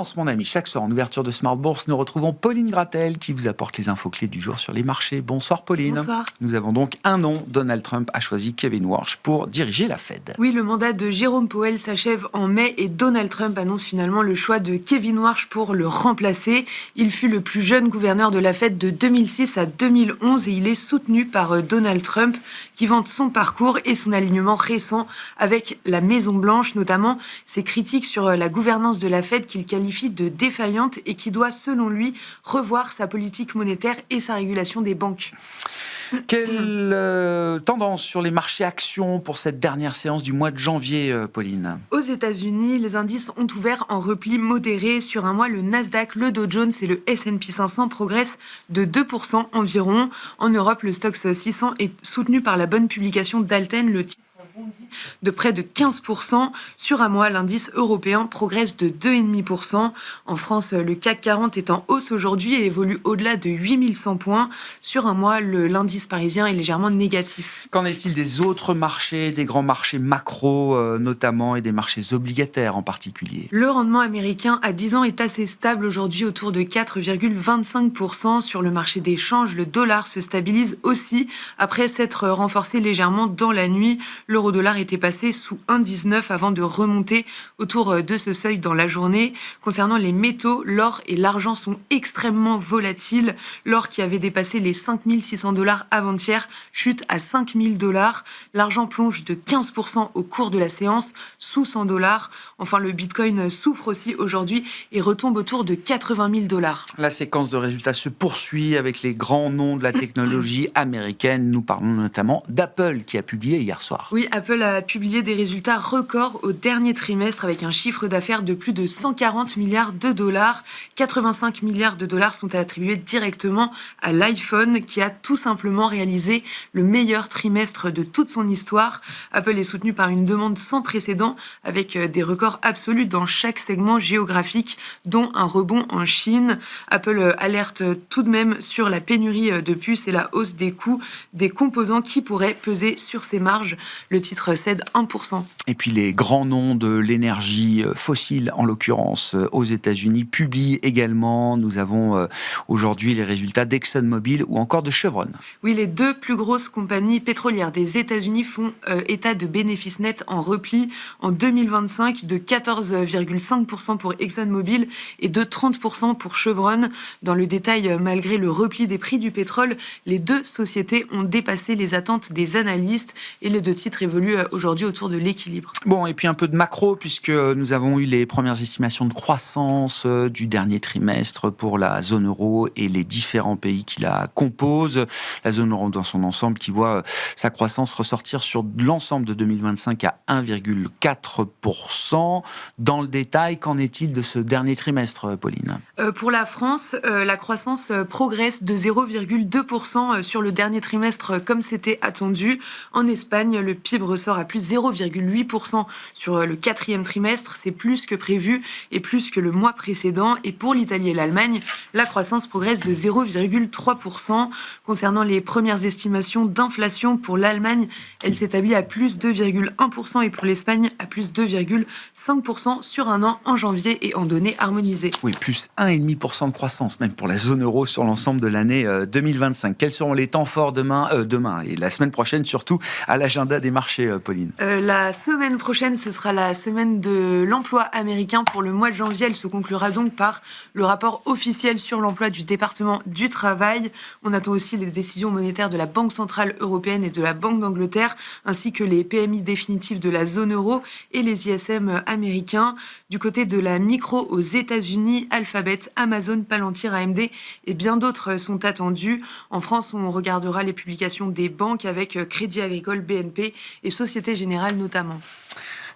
Tendance, mon ami, chaque soir en ouverture de Smart Bourse, nous retrouvons Pauline Gratel qui vous apporte les infos clés du jour sur les marchés. Bonsoir Pauline. Bonsoir. Nous avons donc un nom, Donald Trump a choisi Kevin Warsh pour diriger la Fed. Oui, le mandat de Jérôme Powell s'achève en mai et Donald Trump annonce finalement le choix de Kevin Warsh pour le remplacer. Il fut le plus jeune gouverneur de la Fed de 2006 à 2011 et il est soutenu par Donald Trump qui vante son parcours et son alignement récent avec la Maison-Blanche, notamment ses critiques sur la gouvernance de la Fed qu'il qualifie de défaillante et qui doit, selon lui, revoir sa politique monétaire et sa régulation des banques. Quelle tendance sur les marchés actions pour cette dernière séance du mois de janvier, Pauline? Aux États-Unis, les indices ont ouvert en repli modéré. Sur un mois, le Nasdaq, le Dow Jones et le S&P 500 progressent de 2% environ. En Europe, le Stoxx 600 est soutenu par la bonne publication d'Alten. Le titre bondit de près de 15%. Sur un mois, l'indice européen progresse de 2,5%. En France, le CAC 40 est en hausse aujourd'hui et évolue au-delà de 8100 points. Sur un mois, l'indice parisien est légèrement négatif. Qu'en est-il des autres marchés, des grands marchés macro notamment et des marchés obligataires en particulier? Le rendement américain à 10 ans est assez stable aujourd'hui autour de 4,25%. Sur le marché des changes, le dollar se stabilise aussi après s'être renforcé légèrement dans la nuit. L'euro-dollar était passé sous 1,19 avant de remonter autour de ce seuil dans la journée. Concernant les métaux, l'or et l'argent sont extrêmement volatiles. L'or qui avait dépassé les 5 600 $ avant-hier chute à 5 000 $. L'argent plonge de 15% au cours de la séance, sous 100 $. Enfin, le bitcoin souffre aussi aujourd'hui et retombe autour de 80 000 $. La séquence de résultats se poursuit avec les grands noms de la technologie américaine. Nous parlons notamment d'Apple qui a publié hier soir. Oui, Apple a publié des résultats records au dernier trimestre avec un chiffre d'affaires de plus de 140 milliards de dollars. 85 milliards de dollars sont attribués directement à l'iPhone qui a tout simplement réalisé le meilleur trimestre de toute son histoire. Apple est soutenu par une demande sans précédent avec des records absolus dans chaque segment géographique, dont un rebond en Chine. Apple alerte tout de même sur la pénurie de puces et la hausse des coûts des composants qui pourraient peser sur ses marges. Le titre cède 1%. Et puis les grands noms de l'énergie fossile, en l'occurrence aux États-Unis, publient également. Nous avons aujourd'hui les résultats d'ExxonMobil ou encore de Chevron. Oui, les deux plus grosses compagnies pétrolières des États-Unis font état de bénéfices nets en repli en 2025 de 14,5% pour ExxonMobil et de 30% pour Chevron. Dans le détail, malgré le repli des prix du pétrole, les deux sociétés ont dépassé les attentes des analystes et les deux titres évoluent aujourd'hui autour de l'équilibre. Bon, et puis un peu de macro, puisque nous avons eu les premières estimations de croissance du dernier trimestre pour la zone euro et les différents pays qui la composent. La zone euro dans son ensemble qui voit sa croissance ressortir sur l'ensemble de 2025 à 1,4%. Dans le détail, qu'en est-il de ce dernier trimestre, Pauline? Pour la France, la croissance progresse de 0,2% sur le dernier trimestre comme c'était attendu. En Espagne, le PIB ressort à plus 0,8% sur le quatrième trimestre. C'est plus que prévu et plus que le mois précédent. Et pour l'Italie et l'Allemagne, la croissance progresse de 0,3%. Concernant les premières estimations d'inflation pour l'Allemagne, elle s'établit à plus 2,1% et pour l'Espagne à plus 2,5% sur un an en janvier et en données harmonisées. Oui, plus 1,5% de croissance, même pour la zone euro sur l'ensemble de l'année 2025. Quels seront les temps forts demain et la semaine prochaine, surtout à l'agenda des marchés, Pauline? La semaine prochaine, ce sera la semaine de l'emploi américain pour le mois de janvier. Elle se conclura donc par le rapport officiel sur l'emploi du département du travail. On attend aussi les décisions monétaires de la Banque centrale européenne et de la Banque d'Angleterre, ainsi que les PMI définitifs de la zone euro et les ISM américains. Du côté de la micro aux États-Unis, Alphabet, Amazon, Palantir, AMD et bien d'autres sont attendus. En France, on regardera les publications des banques avec Crédit Agricole, BNP et Société Générale notamment.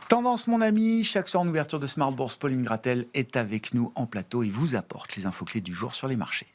Tendance, mon ami, chaque soir en ouverture de Smart Bourse, Pauline Gratel est avec nous en plateau et vous apporte les infos clés du jour sur les marchés.